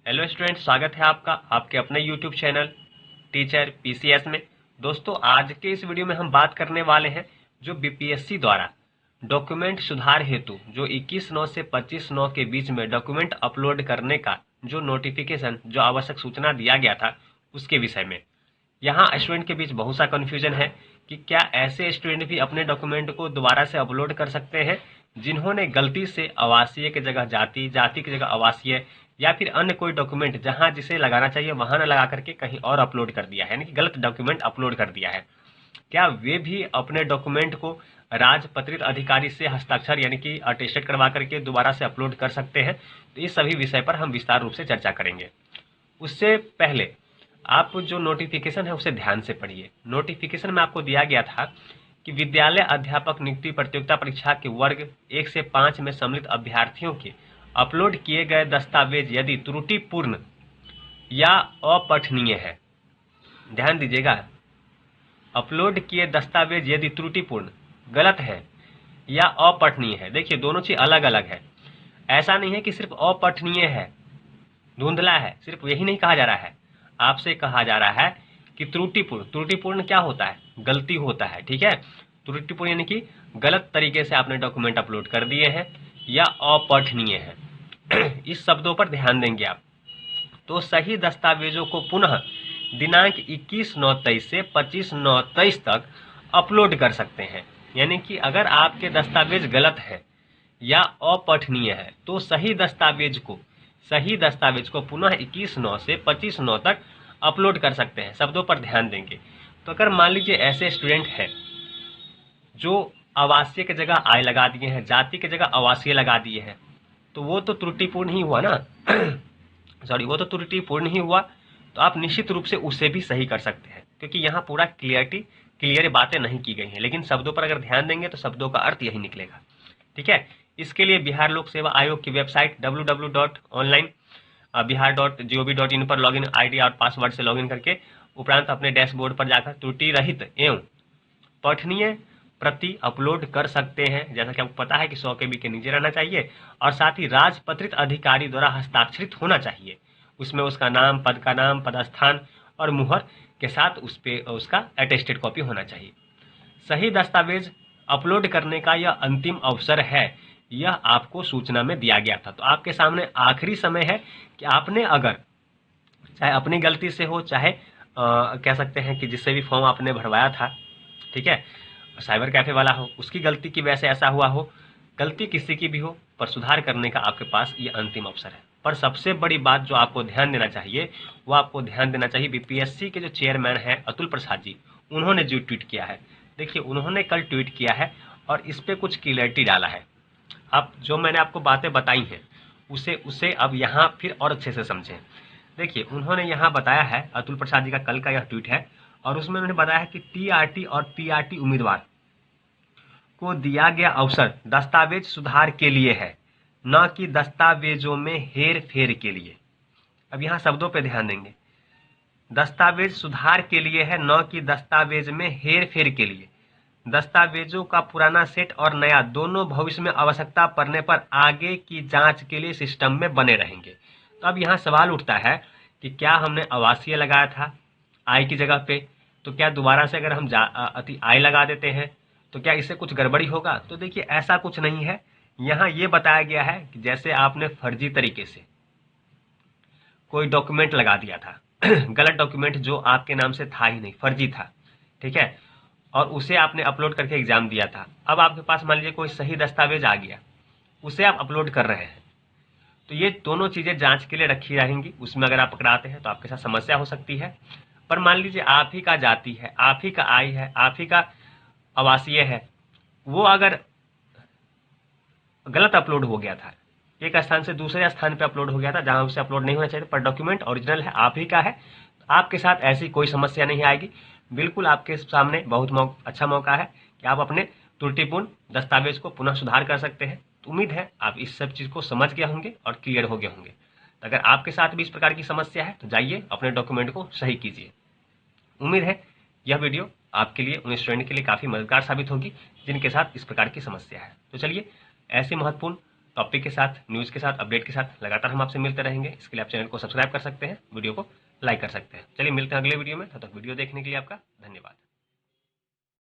Hello student, स्वागत है आपका आपके अपने यूट्यूब चैनल टीचर पीसीएस में। दोस्तों, आज के इस वीडियो में हम बात करने वाले हैं जो बीपीएससी द्वारा डॉक्यूमेंट सुधार हेतु जो 21/9 से 25/9 के बीच में डॉक्यूमेंट अपलोड करने का जो नोटिफिकेशन जो आवश्यक सूचना दिया गया था उसके विषय में। यहाँ स्टूडेंट के बीच बहुत सा कन्फ्यूजन है कि क्या ऐसे स्टूडेंट भी अपने डॉक्यूमेंट को दोबारा से अपलोड कर सकते हैं जिन्होंने गलती से आवासीय की जगह जाति, जाति की जगह आवासीय या फिर अन्य कोई डॉक्यूमेंट जहां जिसे लगाना चाहिए वहां न लगा करके कहीं और अपलोड कर दिया है, यानी कि गलत डॉक्यूमेंट अपलोड कर दिया है। क्या वे भी अपने डॉक्यूमेंट को राजपत्रित अधिकारी से हस्ताक्षर यानी कि अटेस्टेड करवा करके दोबारा से अपलोड कर सकते हैं? तो इस सभी विषय पर हम विस्तार रूप से चर्चा करेंगे। उससे पहले आप जो नोटिफिकेशन है उसे ध्यान से पढ़िए। नोटिफिकेशन में आपको दिया गया था कि विद्यालय अध्यापक नियुक्ति प्रतियोगिता परीक्षा के वर्ग 1 से 5 में सम्मिलित अभ्यर्थियों के अपलोड किए गए दस्तावेज यदि त्रुटिपूर्ण या अपठनीय है, ध्यान दीजिएगा, अपलोड किए दस्तावेज यदि त्रुटिपूर्ण, गलत है या अपठनीय है। देखिए, दोनों चीज अलग अलग है। ऐसा नहीं है कि सिर्फ अपठनीय है, धुंधला है, सिर्फ यही नहीं कहा जा रहा है। आपसे कहा जा रहा है कि त्रुटिपूर्ण। त्रुटिपूर्ण क्या होता है? गलती होता है, ठीक है। त्रुटिपूर्ण यानी कि गलत तरीके से आपने डॉक्यूमेंट अपलोड कर दिए हैं या अपठनीय है। इस शब्दों पर ध्यान देंगे आप। तो सही दस्तावेजों को पुनः दिनांक 21/9/23 से 25/9/23 तक अपलोड कर सकते हैं। यानी कि अगर आपके दस्तावेज गलत है या अपठनीय है तो सही दस्तावेज को पुनः 21/9 से 25/9 तक अपलोड कर सकते हैं। शब्दों पर ध्यान देंगे। तो अगर मान लीजिए ऐसे स्टूडेंट हैं जो आवासीय की जगह आय लगा दिए हैं, जाति की जगह आवासीय लगा दिए हैं, तो वो तो त्रुटिपूर्ण ही हुआ ना। सॉरी, वो तो त्रुटिपूर्ण ही हुआ। तो आप निश्चित रूप से उसे भी सही कर सकते हैं, क्योंकि यहाँ पूरा क्लियर बातें नहीं की गई हैं, लेकिन शब्दों पर अगर ध्यान देंगे तो शब्दों का अर्थ यही निकलेगा, ठीक है। इसके लिए बिहार लोक सेवा आयोग की वेबसाइट www.onlinebihar.gov.in पर लॉगिन आईडी और पासवर्ड से लॉगिन करके उपरांत अपने डैशबोर्ड पर जाकर त्रुटि रहित एवं पठनीय प्रति अपलोड कर सकते हैं। जैसा कि आपको पता है कि 100 KB के नीचे रहना चाहिए और साथ ही राजपत्रित अधिकारी द्वारा हस्ताक्षरित होना चाहिए। उसमें उसका नाम, पद का नाम, पदस्थान और मुहर के साथ उस पे उसका अटेस्टेड कॉपी होना चाहिए। सही दस्तावेज अपलोड करने का यह अंतिम अवसर है, यह आपको सूचना में दिया गया था। तो आपके सामने आखिरी समय है कि आपने अगर चाहे अपनी गलती से हो, चाहे कह सकते हैं कि जिससे भी फॉर्म आपने भरवाया था, ठीक है, साइबर कैफे वाला हो, उसकी गलती की वजह से ऐसा हुआ हो, गलती किसी की भी हो, पर सुधार करने का आपके पास ये अंतिम अवसर है। पर सबसे बड़ी बात जो आपको ध्यान देना चाहिए, वो आपको ध्यान देना चाहिए बीपीएससी के जो चेयरमैन है अतुल प्रसाद जी, उन्होंने जो ट्वीट किया है, देखिए उन्होंने कल ट्वीट किया है और इस पर कुछ क्लियरिटी डाला है। अब जो मैंने आपको बातें बताई हैं उसे अब यहाँ फिर और अच्छे से समझें। देखिए, उन्होंने यहाँ बताया है, अतुल प्रसाद जी का कल का यह ट्वीट है और उसमें उन्होंने बताया है कि टीआरटी और पीआरटी उम्मीदवार को दिया गया अवसर दस्तावेज सुधार के लिए है, न कि दस्तावेजों में हेर फेर के लिए। अब यहाँ शब्दों पे ध्यान देंगे। दस्तावेज सुधार के लिए है, न कि दस्तावेज में हेर फेर के लिए। दस्तावेजों का पुराना सेट और नया दोनों भविष्य में आवश्यकता पड़ने पर आगे की जांच के लिए सिस्टम में बने रहेंगे। तो अब यहाँ सवाल उठता है कि क्या हमने आवासीय लगाया था आय की जगह पे, तो क्या दोबारा से अगर हम आय लगा देते हैं तो क्या इससे कुछ गड़बड़ी होगा? तो देखिए, ऐसा कुछ नहीं है। यहाँ ये बताया गया है कि जैसे आपने फर्जी तरीके से कोई डॉक्यूमेंट लगा दिया था गलत डॉक्यूमेंट जो आपके नाम से था ही नहीं, फर्जी था, ठीक है, और उसे आपने अपलोड करके एग्जाम दिया था। अब आपके पास मान लीजिए कोई सही दस्तावेज आ गया, उसे आप अपलोड कर रहे हैं, तो ये दोनों चीजें जांच के लिए रखी रहेंगी। उसमें अगर आप पकड़ाते हैं तो आपके साथ समस्या हो सकती है। पर मान लीजिए आप ही का जाति है, आप ही का आय है, आप ही का आवासीय है, वो अगर गलत अपलोड हो गया था, एक स्थान से दूसरे स्थान पे अपलोड हो गया था जहां उसे अपलोड नहीं होना चाहिए, पर डॉक्यूमेंट ओरिजिनल है, आप ही का है, तो आपके साथ ऐसी कोई समस्या नहीं आएगी। बिल्कुल आपके सामने बहुत अच्छा मौका है कि आप अपने त्रुटिपूर्ण दस्तावेज को पुनः सुधार कर सकते हैं। तो उम्मीद है आप इस सब चीज को समझ गए होंगे और क्लियर हो गए होंगे। तो अगर आपके साथ भी इस प्रकार की समस्या है तो जाइए अपने डॉक्यूमेंट को सही कीजिए। उम्मीद है यह वीडियो आपके लिए, उन स्टूडेंट के लिए काफी मददगार साबित होगी जिनके साथ इस प्रकार की समस्या है। तो चलिए, ऐसे महत्वपूर्ण टॉपिक के साथ, न्यूज़ के साथ, अपडेट के साथ लगातार हम आपसे मिलते रहेंगे। इसके लिए आप चैनल को सब्सक्राइब कर सकते हैं, वीडियो को लाइक कर सकते हैं। चलिए मिलते हैं अगले वीडियो में, तब तक वीडियो देखने के लिए आपका